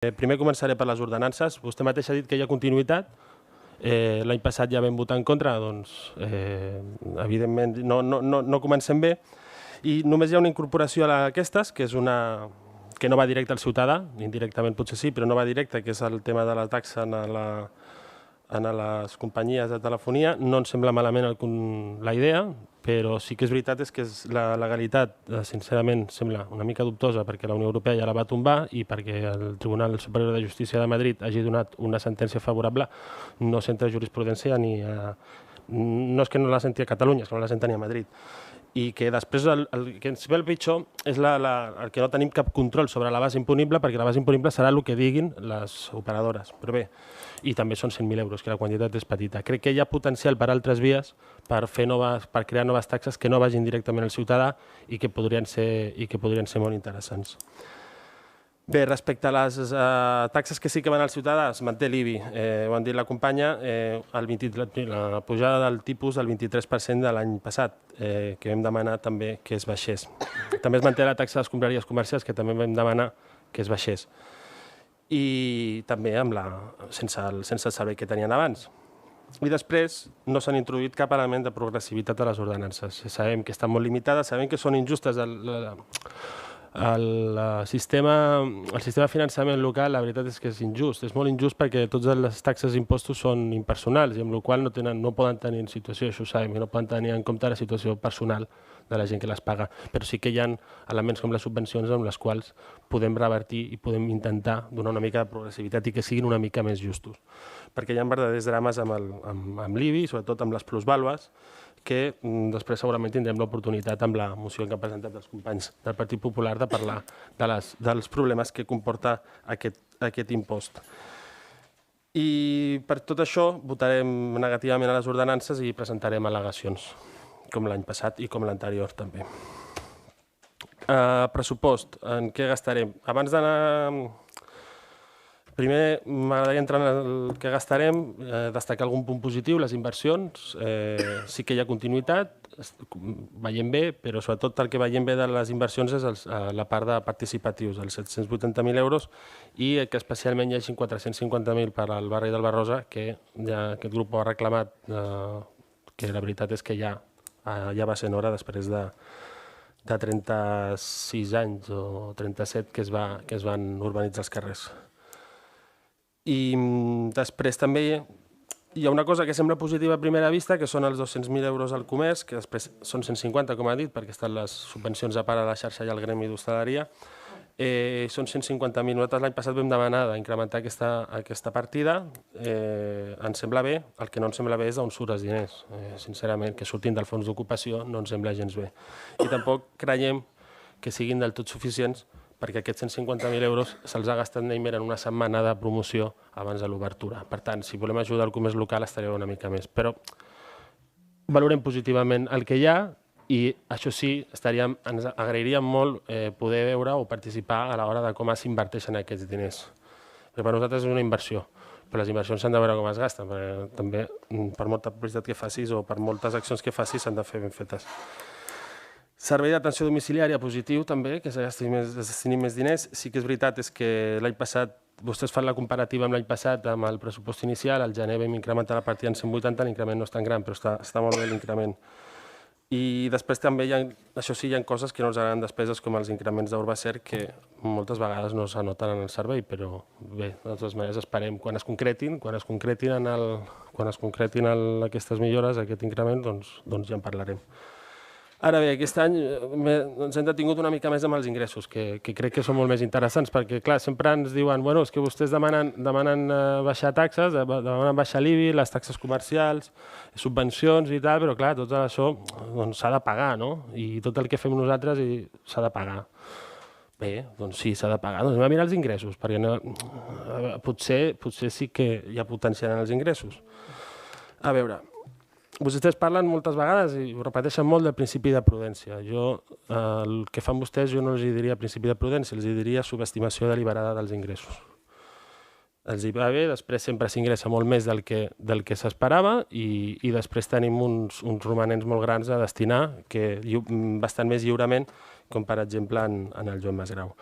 Primer començaré per les ordenances. Vostè mateix ha dit que hi ha continuïtat. L'any passat ja vam votar en contra, doncs evidentment no comencem bé. I només hi ha una incorporació a aquestes, que és una que no va directe al ciutadà, indirectament potser sí, però no va directe, que és el tema de la taxa en les companyies de telefonia. No ens sembla malament la idea, però sí que és veritat que la legalitat, sincerament, sembla una mica dubtosa perquè la Unió Europea ja la va tombar i perquè el Tribunal Superior de Justícia de Madrid hagi donat una sentència favorable. No senta jurisprudència no és que no la senti a Catalunya, és que no la senta ni a Madrid. I que després el que ens ve el pitjor és el que no tenim cap control sobre la base imponible, perquè la base imponible serà el que diguin les operadores. Però bé, i també són 100.000 euros, que la quantitat és petita. Crec que hi ha potencial per altres vies per crear noves taxes que no vagin directament al ciutadà i que podrien ser molt interessants. Bé, respecte a les taxes que sí que van al ciutadà, es manté l'IBI. Ho han dit la companya, la pujada del tipus del 23% de l'any passat, que vam demanar també que es baixés. També es manté la taxa de les escombraries comercials, que també vam demanar que es baixés. I també sense el servei que tenien abans. I després no s'han introduït cap element de progressivitat a les ordenances. Sabem que estan molt limitades, sabem que són injustes. El sistema de finançament local, la veritat és que és injust. És molt injust perquè totes les taxes i impostos són impersonals i amb la qual cosa no poden tenir en situació, això ho sabem, no poden tenir en compte la situació personal de la gent que les paga. Però sí que hi ha elements com les subvencions amb les quals podem revertir i podem intentar donar una mica de progressivitat i que siguin una mica més justos. Perquè hi ha verdaders drames amb l'IBI, sobretot amb les plusvàlues, que després segurament tindrem l'oportunitat amb la moció que han presentat els companys del Partit Popular de parlar dels problemes que comporta aquest impost. I per tot això votarem negativament a les ordenances i presentarem al·legacions, com l'any passat i com l'anterior també. Pressupost, en què gastarem? Abans d'anar... Primer, m'agradaria entrar en el que gastarem, destacar algun punt positiu, les inversions. Sí que hi ha continuïtat, veiem bé, però sobretot el que veiem bé de les inversions és la part de participatius, els 780.000 euros, i que especialment hi hagi 450.000 per al barri del Barrosa, que ja aquest grup ho ha reclamat, que la veritat és que ja va sent hora després de 36 anys o 37 que es van urbanitzar els carrers. I després també hi ha una cosa que sembla positiva a primera vista, que són els 200.000 euros al comerç, que després són 150, com ha dit, perquè estan les subvencions a part a la xarxa i al gremi d'hostaleria. Són 150.000. Nosaltres l'any passat vam demanar d'incrementar aquesta partida. Ens sembla bé. El que no ens sembla bé és d'on surten els diners. Sincerament, que surtin del fons d'ocupació no ens sembla gens bé. I tampoc creiem que siguin del tot suficients, perquè aquests 150.000 euros se'ls ha gastat Neymar en una setmana de promoció abans de l'obertura. Per tant, si volem ajudar el comerç local, estaria una mica més. Però valorem positivament el que hi ha i, això sí, ens agrairíem molt poder veure o participar a l'hora de com s'inverteixen aquests diners. Perquè per nosaltres és una inversió, però les inversions s'han de veure com es gasten, perquè també per molta publicitat que facis o per moltes accions que facis s'han de fer ben fetes. Servei d'atenció domiciliària positiu també, que es destinin més diners. Sí que és veritat que l'any passat, vostès fan la comparativa amb l'any passat amb el pressupost inicial, al gener vam incrementar la partida en 180, l'increment no és tan gran, però està molt bé l'increment. I després també, això sí, hi ha coses que no ens agraden despeses com els increments d'Urbacer, que moltes vegades no s'anoten en el servei, però bé, de totes maneres esperem quan es concretin aquestes millores, aquest increment, doncs ja en parlarem. Ara bé, aquest any ens hem detingut una mica més amb els ingressos, que crec que són molt més interessants, perquè clar, sempre ens diuen és que vostès demanen baixar taxes, demanen baixar l'IBI, les taxes comercials, subvencions i tal, però clar, tot això s'ha de pagar, no? I tot el que fem nosaltres s'ha de pagar. Bé, doncs sí, s'ha de pagar. Doncs anem a mirar els ingressos, perquè potser sí que hi ha potencial en els ingressos. A veure... Vostès parlen moltes vegades i ho repeteixen molt del principi de prudència. El que fan vostès jo no els diria principi de prudència, els diria subestimació deliberada dels ingressos. Els hi va bé, després sempre s'ingressa molt més del que s'esperava i després tenim uns romanents molt grans a destinar bastant més lliurement, com per exemple en el Joan Masgrau.